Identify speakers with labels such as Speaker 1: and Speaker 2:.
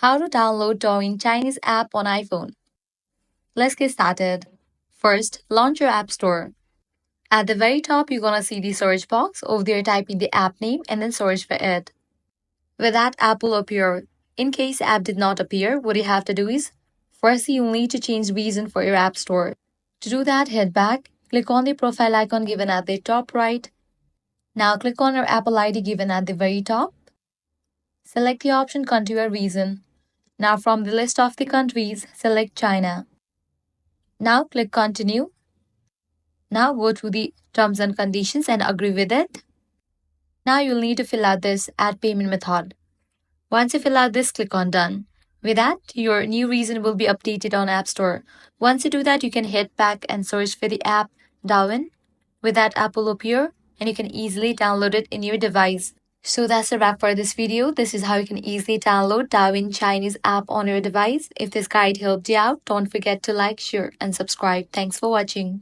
Speaker 1: How to download Douyin Chinese app on iPhone. Let's get started. First, launch your app store. At the very top, you're gonna see the search box. Over there, type in the app name and then search for it. With that, app will appear. In case app did not appear, what you have to do is, first you'll need to change reason for your app store. To do that, head back, click on the profile icon given at the top right. Now click on your Apple ID given at the very top. Select the option country or region. Now from the list of the countries, select China. Now click continue. Now go through the terms and conditions and agree with it. Now you'll need to fill out this add payment method. Once you fill out this, click on done. With that, your new region will be updated on App Store. Once you do that, you can head back and search for the app Douyin. With that, app will appear and you can easily download it in your device. So that's a wrap for this video. This is how you can easily download Douyin Chinese app on your device. If this guide helped you out, don't forget to like, share, and subscribe. Thanks for watching.